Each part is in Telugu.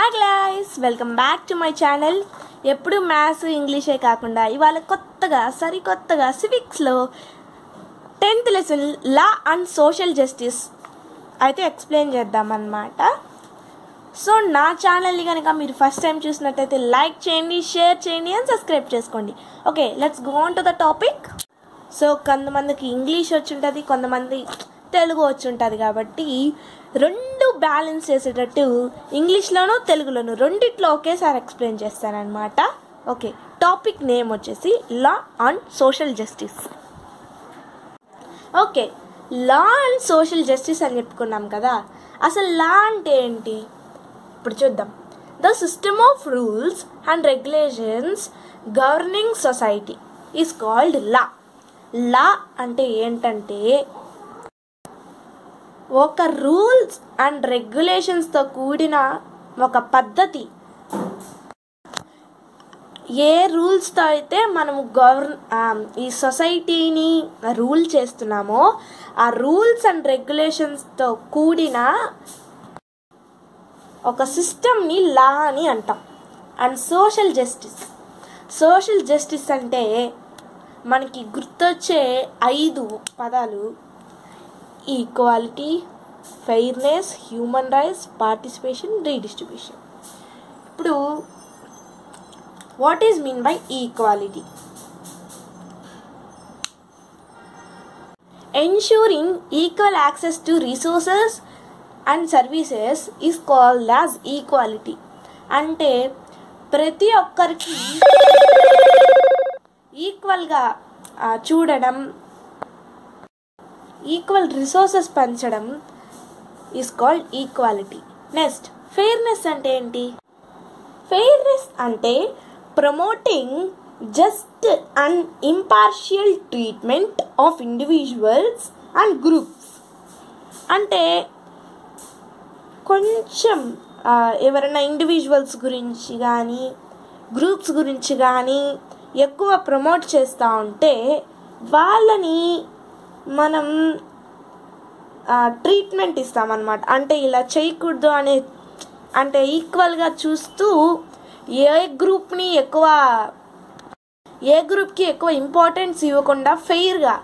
Hi guys, welcome back to my channel. ఎప్పుడు మ్యాథ్స్ ఇంగ్లీషే కాకుండా ఇవాళ సరికొత్తగా సివిక్స్లో 10th lesson law and social justice అయితే ఎక్స్ప్లెయిన్ చేద్దామన్నమాట. సో నా ఛానల్ని కనుక మీరు ఫస్ట్ టైం చూసినట్టయితే లైక్ చేయండి, షేర్ చేయండి అండ్ సబ్స్క్రైబ్ చేసుకోండి. Okay, let's go on to the topic. So కొంతమందికి ఇంగ్లీష్ వచ్చి ఉంటుంది, కొంతమంది తెలుగు వచ్చి ఉంటుంది. కాబట్టి రెండు బ్యాలెన్స్ చేసేటట్టు ఇంగ్లీష్లోనూ తెలుగులోనూ రెండిట్లో ఒకేసారి ఎక్స్ప్లెయిన్ చేస్తానన్నమాట. ఓకే, టాపిక్ నేమ్ వచ్చేసి law and social justice. Okay, law and social justice అని చెప్పుకున్నాం కదా. అసలు లా అంటే ఏంటి ఇప్పుడు చూద్దాం. The system of rules and regulations governing society is called law. Law అంటే ఏంటంటే ఒక రూల్స్ అండ్ రెగ్యులేషన్స్తో కూడిన ఒక పద్ధతి. ఏ రూల్స్తో అయితే మనము ఈ సొసైటీని రూల్ చేస్తున్నామో ఆ రూల్స్ అండ్ రెగ్యులేషన్స్తో కూడిన ఒక సిస్టమ్ని లా అని అంటాం. అండ్ సోషల్ జస్టిస్ అంటే మనకి గుర్తొచ్చే 5 పదాలు: equality, fairness, human rights, participation, redistribution. ఇప్పుడు what is mean by equality? Ensuring equal access to resources and services is called as equality. అంటే ప్రతి ఒక్కరికి ఈక్వల్గా చూడడం, ఈక్వల్ రిసోర్సెస్ పంచడం is called equality. Next, fairness అంటే ఏంటి? ఫెయిర్నెస్ అంటే promoting just and impartial treatment of individuals and groups. అంటే కొంచెం ఎవరైనా ఇండివిజువల్స్ గురించి కానీ గ్రూప్స్ గురించి కానీ ఎక్కువ ప్రమోట్ చేస్తూ ఉంటే వాళ్ళని మనం ట్రీట్మెంట్ ఇస్తామన్నమాట. అంటే ఇలా చేయకూడదు అంటే ఈక్వల్గా చూస్తూ ఏ గ్రూప్కి ఎక్కువ ఇంపార్టెన్స్ ఇవ్వకుండా ఫెయిర్గా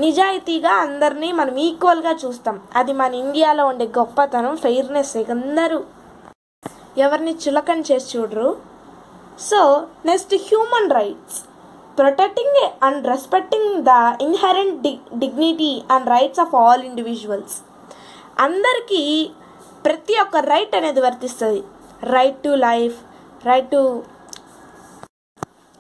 నిజాయితీగా అందరినీ మనం ఈక్వల్గా చూస్తాం. అది మన ఇండియాలో ఉండే గొప్పతనం, ఫెయిర్నెస్. అందరూ ఎవరిని చులకన చేసి చూడరు. So next, human rights. Protecting and respecting the inherent dignity and rights of all individuals. అందరికీ ప్రతి ఒక్క రైట్ అనేది వర్తిస్తుంది. Right to life, right to,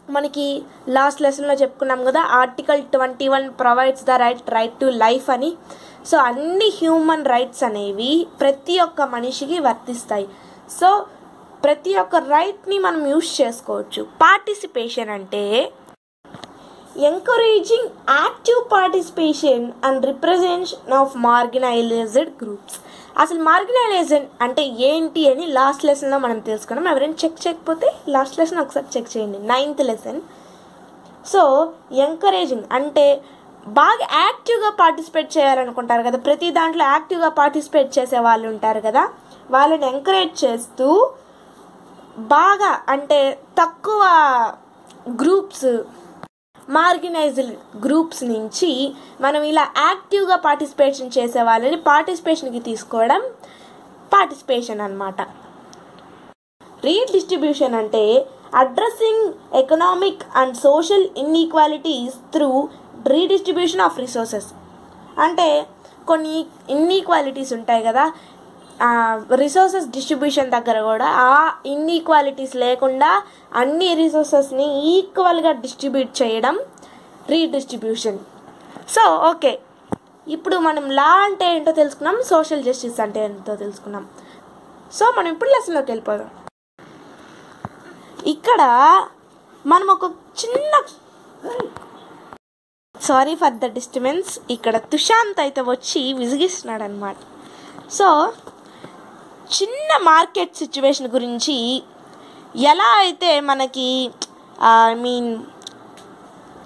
మనకి లాస్ట్ లెసన్లో చెప్పుకున్నాం కదా, article 21 provides the right to life అని. సో అన్ని హ్యూమన్ రైట్స్ అనేవి ప్రతి ఒక్క మనిషికి వర్తిస్తాయి. సో ప్రతి ఒక్క రైట్ని మనం యూజ్ చేసుకోవచ్చు. పార్టిసిపేషన్ అంటే encouraging active participation and representation of marginalised groups. అసలు మార్జినలైజ్డ్ అంటే ఏంటి అని లాస్ట్ లెసన్లో మనం తెలుసుకున్నాం. ఎవరైనా చెక్ చేయకపోతే లాస్ట్ లెసన్ ఒకసారి చెక్ చేయండి, 9th లెసన్. సో ఎంకరేజింగ్ అంటే బాగా యాక్టివ్గా పార్టిసిపేట్ చేయాలనుకుంటారు కదా, ప్రతి దాంట్లో యాక్టివ్గా పార్టిసిపేట్ చేసే వాళ్ళు ఉంటారు కదా, వాళ్ళని ఎంకరేజ్ చేస్తూ బాగా అంటే తక్కువ గ్రూప్స్, మార్జినైజ్డ్ గ్రూప్స్ నుంచి మనం ఇలా యాక్టివ్గా పార్టిసిపేషన్ చేసే వాళ్ళని పార్టిసిపేషన్కి తీసుకోవడం పార్టిసిపేషన్ అన్నమాట. రీడిస్ట్రిబ్యూషన్ అంటే addressing economic and social inequalities through redistribution of resources. అంటే కొన్ని ఇన్ఈక్వాలిటీస్ ఉంటాయి కదా, రిసోర్సెస్ డిస్ట్రిబ్యూషన్ దగ్గర కూడా ఆ ఇన్ఈక్వాలిటీస్ లేకుండా అన్ని రిసోర్సెస్ని ఈక్వల్గా డిస్ట్రిబ్యూట్ చేయడం రీడిస్ట్రిబ్యూషన్. సో ఓకే, ఇప్పుడు మనం లా అంటే ఏంటో తెలుసుకున్నాం, సోషల్ జస్టిస్ అంటే ఏంటో తెలుసుకున్నాం. సో మనం ఇప్పుడు లెసన్లోకి వెళ్ళిపోదాం. ఇక్కడ మనం ఒక చిన్న, సారీ ఫర్ ద డిస్టర్బెన్స్, ఇక్కడ తుషాంత్ అయితే వచ్చి విసిగిస్తున్నాడు అనమాట. సో చిన్న మార్కెట్ సిచ్యువేషన్ గురించి, ఎలా అయితే మనకి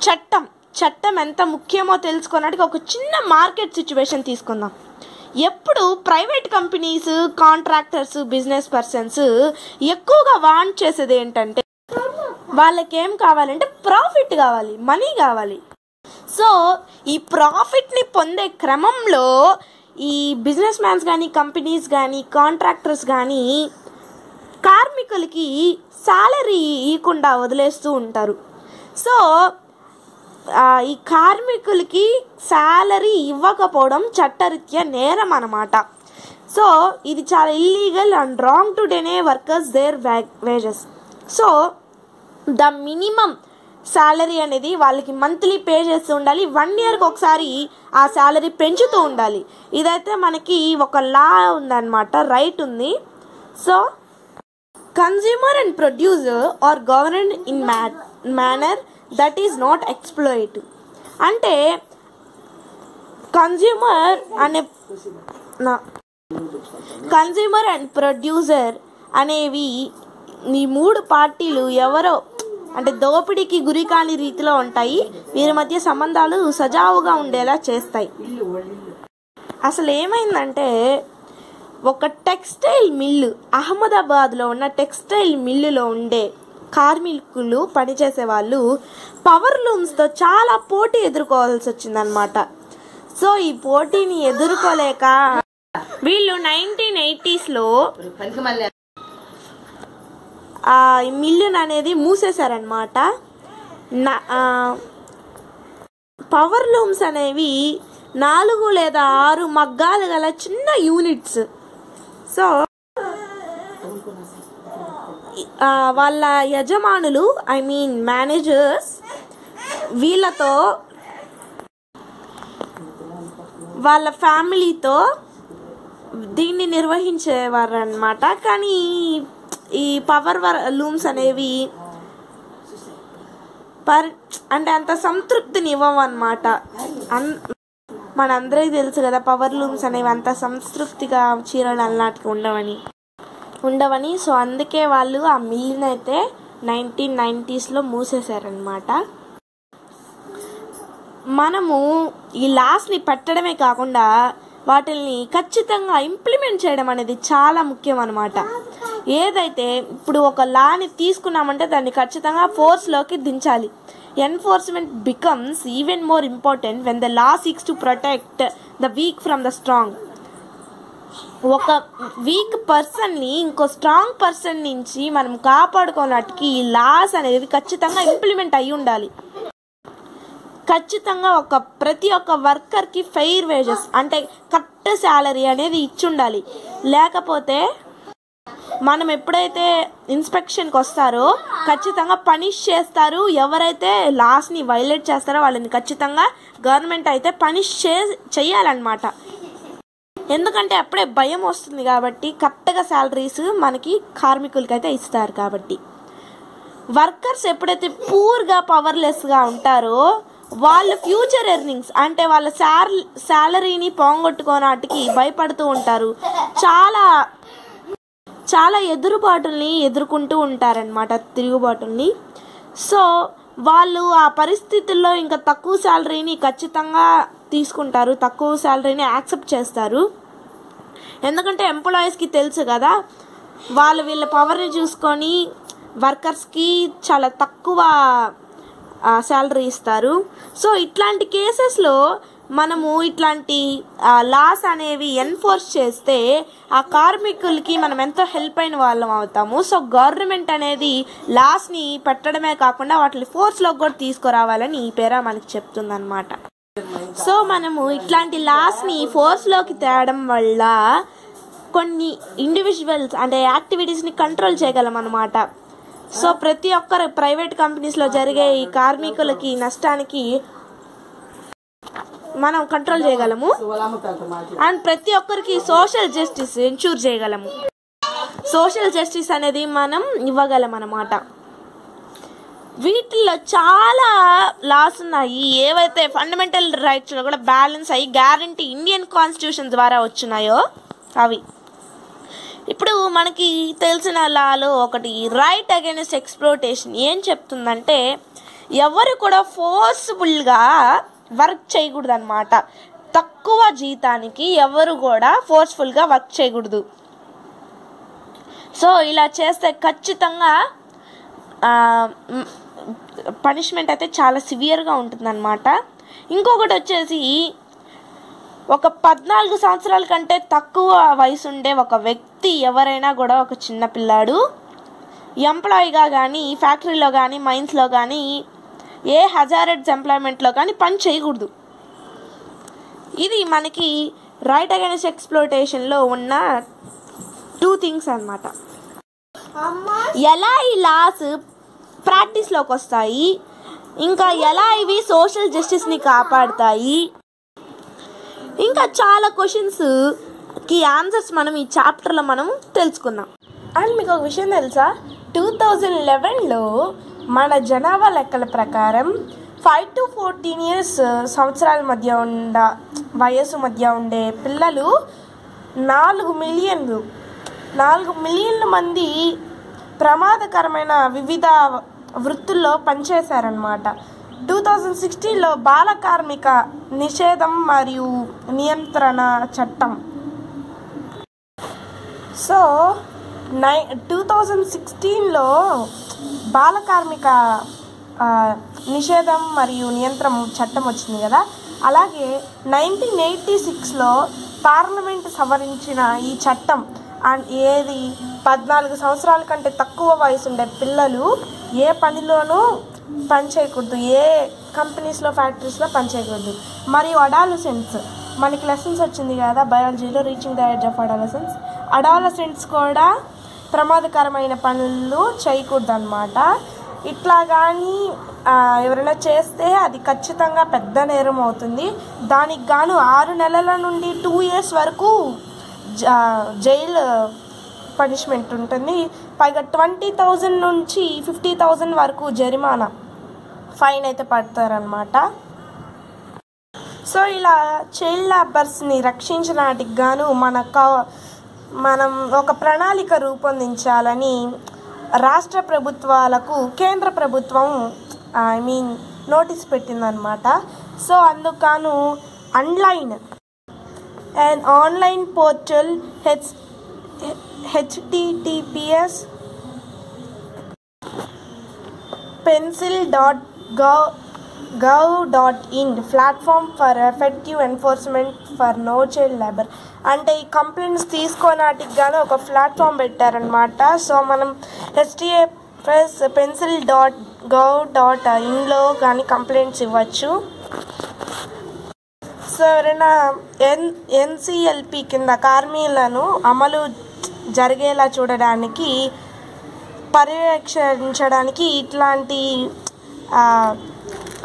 చట్టం ఎంత ముఖ్యమో తెలుసుకున్నట్టుగా ఒక చిన్న మార్కెట్ సిచ్యువేషన్ తీసుకుందాం. ఎప్పుడు private companies, contractors, business persons ఎక్కువగా వాంట్ చేసేది ఏంటంటే వాళ్ళకి ఏం కావాలంటే ప్రాఫిట్ కావాలి, మనీ కావాలి. సో ఈ ప్రాఫిట్ని పొందే క్రమంలో ఈ బిజినెస్ మ్యాన్స్ కానీ, కంపెనీస్ కానీ, కాంట్రాక్టర్స్ కానీ కార్మికులకి శాలరీ ఇవ్వకుండా వదిలేస్తూ ఉంటారు. సో ఈ కార్మికులకి శాలరీ ఇవ్వకపోవడం చట్టరీత్యా నేరం అన్నమాట. సో ఇది చాలా illegal and wrong to deny workers their wages. So the minimum salary అనేది వాళ్ళకి మంత్లీ పే చేస్తూ ఉండాలి. 1 yearకి ఒకసారి ఆ శాలరీ పెంచుతూ ఉండాలి. ఇదైతే మనకి ఒక లా ఉందన్నమాట, రైట్ ఉంది. So consumer and producer are governed in manner that is not exploitative. అంటే కన్జ్యూమర్ అండ్ ప్రొడ్యూసర్ అనేవి ఈ 3 పార్టీలు ఎవరో అంటే దోపిడీకి గురి కాని రీతిలో ఉంటాయి. వీరి మధ్య సంబంధాలు సజావుగా ఉండేలా చేస్తాయి. అసలు ఏమైందంటే ఒక టెక్స్టైల్ మిల్లు, అహ్మదాబాద్లో ఉన్న టెక్స్టైల్ మిల్లులో ఉండే కార్మికులు, పనిచేసే వాళ్ళు పవర్ లూమ్స్తో చాలా పోటీ ఎదుర్కోవాల్సి వచ్చిందనమాట. సో ఈ పోటీని ఎదుర్కోలేక వీళ్ళు 1980sలో ఈ మిల్లును అనేది మూసేశారనమాట. పవర్ లూమ్స్ అనేవి 4 లేదా 6 మగ్గాలు గల చిన్న యూనిట్స్. సో వాళ్ళ యజమానులు, ఐ మీన్ మేనేజర్స్, వీళ్ళతో వాళ్ళ ఫ్యామిలీతో దీన్ని నిర్వహించేవారు అన్నమాట. కానీ ఈ పవర్ లూమ్స్ అనేవి అంటే అంత సంతృప్తిని ఇవ్వమన్నమాట. మనందరికీ తెలుసు కదా, పవర్ లూమ్స్ అనేవి అంత సంతృప్తిగా చీరలు అలనాటికి ఉండవని. సో అందుకే వాళ్ళు ఆ మిల్లుని అయితే 1990sలో మూసేశారనమాట. మనము ఈ లాస్ని పెట్టడమే కాకుండా వాటిని ఖచ్చితంగా ఇంప్లిమెంట్ చేయడం అనేది చాలా ముఖ్యం అన్నమాట. ఏదైతే ఇప్పుడు ఒక లాని తీసుకున్నామంటే దాన్ని ఖచ్చితంగా ఫోర్స్లోకి దించాలి. Enforcement becomes even more important when the law seeks to protect the weak from the strong. ఒక వీక్ పర్సన్ని ఇంకో స్ట్రాంగ్ పర్సన్ నుంచి మనం కాపాడుకోవడానికి ఈ లాస్ అనేవి ఖచ్చితంగా ఇంప్లిమెంట్ అయ్యి ఉండాలి. ఖచ్చితంగా ప్రతి ఒక్క వర్కర్కి ఫెయిర్ వేజెస్ అంటే కరెక్ట్ శాలరీ అనేది ఇచ్చి ఉండాలి. లేకపోతే మనం ఎప్పుడైతే ఇన్స్పెక్షన్కి వస్తారో ఖచ్చితంగా పనిష్ చేస్తారు. ఎవరైతే లాస్ని వైలేట్ చేస్తారో వాళ్ళని ఖచ్చితంగా గవర్నమెంట్ అయితే పనిష్ చేయాలన్నమాట. ఎందుకంటే అప్పుడే భయం వస్తుంది కాబట్టి కరెక్ట్గా శాలరీస్ మనకి కార్మికులకి అయితే ఇస్తారు. కాబట్టి వర్కర్స్ ఎప్పుడైతే పూర్గా పవర్లెస్గా ఉంటారో వాళ్ళ ఫ్యూచర్ ఎర్నింగ్స్ అంటే వాళ్ళ శాలరీని పోగొట్టుకోనాటికి భయపడుతూ ఉంటారు. చాలా ఎదురుబాటుల్ని ఎదుర్కొంటూ ఉంటారనమాట, తిరుగుబాటుల్ని. సో వాళ్ళు ఆ పరిస్థితుల్లో ఇంకా తక్కువ శాలరీని ఖచ్చితంగా తీసుకుంటారు, తక్కువ శాలరీని యాక్సెప్ట్ చేస్తారు. ఎందుకంటే ఎంప్లాయీస్కి తెలుసు కదా, వాళ్ళు వీళ్ళ పవర్ని చూసుకొని వర్కర్స్కి చాలా తక్కువ శాలరీ ఇస్తారు. సో ఇట్లాంటి కేసెస్లో మనము ఇట్లాంటి లాస్ అనేవి ఎన్ఫోర్స్ చేస్తే ఆ కార్మికులకి మనం ఎంతో హెల్ప్ అయిన వాళ్ళం అవుతాము. సో గవర్నమెంట్ అనేది లాస్ని పెట్టడమే కాకుండా వాటిని ఫోర్స్లోకి కూడా తీసుకురావాలని ఈ పేరా మనకి చెప్తుంది అనమాట. సో మనము ఇట్లాంటి లాస్ని ఫోర్స్లోకి తేవడం వల్ల కొన్ని ఇండివిజువల్స్ అంటే యాక్టివిటీస్ని కంట్రోల్ చేయగలం అనమాట. సో ప్రతి ఒక్కరు ప్రైవేట్ కంపెనీస్లో జరిగే ఈ కార్మికులకి నష్టానికి మనం కంట్రోల్ చేయగలము. అండ్ ప్రతి ఒక్కరికి సోషల్ జస్టిస్ ఎన్ష్యూర్ చేయగలము. సోషల్ జస్టిస్ అనేది మనం ఇవ్వగలం అన్నమాట. వీటిల్లో చాలా లాస్ ఉన్నాయి. ఏవైతే ఫండమెంటల్ రైట్స్లో కూడా బ్యాలెన్స్ అయ్యి గ్యారంటీ ఇండియన్ కాన్స్టిట్యూషన్ ద్వారా వచ్చినాయో అవి. ఇప్పుడు మనకి తెలిసిన లాలో ఒకటి రైట్ అగైనెస్ట్ ఎక్స్ప్లోటేషన్ ఏం చెప్తుందంటే ఎవరు కూడా ఫోర్స్ఫుల్గా వర్క్ చేయకూడదు అనమాట. తక్కువ జీతానికి ఎవరు కూడా ఫోర్స్ఫుల్గా వర్క్ చేయకూడదు. సో ఇలా చేస్తే ఖచ్చితంగా పనిష్మెంట్ అయితే చాలా సివియర్గా ఉంటుందన్నమాట. ఇంకొకటి వచ్చేసి ఒక 14 సంవత్సరాల కంటే తక్కువ వయసు ఉండే ఒక వ్యక్తి ఎవరైనా కూడా, ఒక చిన్న పిల్లాడు ఎంప్లాయీగా కానీ ఫ్యాక్టరీలో కానీ మైన్స్లో కానీ ఏ హజార్డస్ ఎంప్లాయ్మెంట్లో కానీ పని చేయకూడదు. ఇది మనకి రైట్ అగైన్స్ ఎక్స్ప్లోటేషన్లో ఉన్న 2 థింగ్స్ అన్నమాట. ఎలా ఈ లాస్ ప్రాక్టీస్లోకి వస్తాయి, ఇంకా ఎలా ఇవి సోషల్ జస్టిస్ని కాపాడుతాయి, ఇంకా చాలా క్వశ్చన్స్కి ఆన్సర్స్ మనం ఈ చాప్టర్లో మనం తెలుసుకుందాం. అండ్ మీకు ఒక విషయం తెలుసా, 2011లో మన జనాభా లెక్కల ప్రకారం 5 to 14 years సంవత్సరాల మధ్య వయస్సు మధ్య ఉండే పిల్లలు 4 మిలియన్ల మంది ప్రమాదకరమైన వివిధ వృత్తుల్లో పనిచేశారన్నమాట. 2016లో బాల కార్మిక నిషేధం మరియు నియంత్రణ చట్టం. సో 2016లో బాల కార్మిక నిషేధం మరియు నియంత్రణ చట్టం వచ్చింది కదా. అలాగే 1986లో పార్లమెంట్ సవరించిన ఈ చట్టం ఏది 14 సంవత్సరాల కంటే తక్కువ వయసు ఉండే పిల్లలు ఏ పనిలోనూ పనిచేయకూడదు, ఏ కంపెనీస్లో ఫ్యాక్టరీస్లో పనిచేయకూడదు. మరియు అడాలసెంట్స్, మనకి లెసన్స్ వచ్చింది కదా బయాలజీలో, reaching the age of adolescents కూడా ప్రమాదకరమైన పనులు చేయకూడదు అన్నమాట. ఇట్లా కానీ ఎవరైనా చేస్తే అది ఖచ్చితంగా పెద్ద నేరం అవుతుంది. దానికి గాను 6 నెలల నుండి 2 years వరకు జైలు పనిష్మెంట్ ఉంటుంది. పైగా 20,000 నుంచి 50,000 వరకు జరిమానా, ఫైన్ అయితే పడతారనమాట. సో ఇలా చైల్డ్ లేబర్స్ని రక్షించడానికి గాను మనం ఒక ప్రణాళిక రూపొందించాలని రాష్ట్ర ప్రభుత్వాలకు కేంద్ర ప్రభుత్వం నోటీస్ పెట్టిందనమాట. సో అందుకను online portal https pencil.gov.in platform for effective enforcement for no child labour. అంటే ఈ కంప్లైంట్స్ తీసుకోనాటికి గాను ఒక ప్లాట్ఫామ్ పెట్టారనమాట. సో మనం https pencil.gov.inలో కానీ కంప్లైంట్స్ ఇవ్వచ్చు. సో ఎవరైనా ఎన్సిఎల్పి కింద కార్మికులను అమలు జరిగేలా చూడడానికి, పర్యవేక్షించడానికి ఇట్లాంటి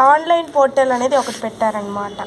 ఆన్లైన్ పోర్టల్ అనేది ఒకటి పెట్టారనమాట.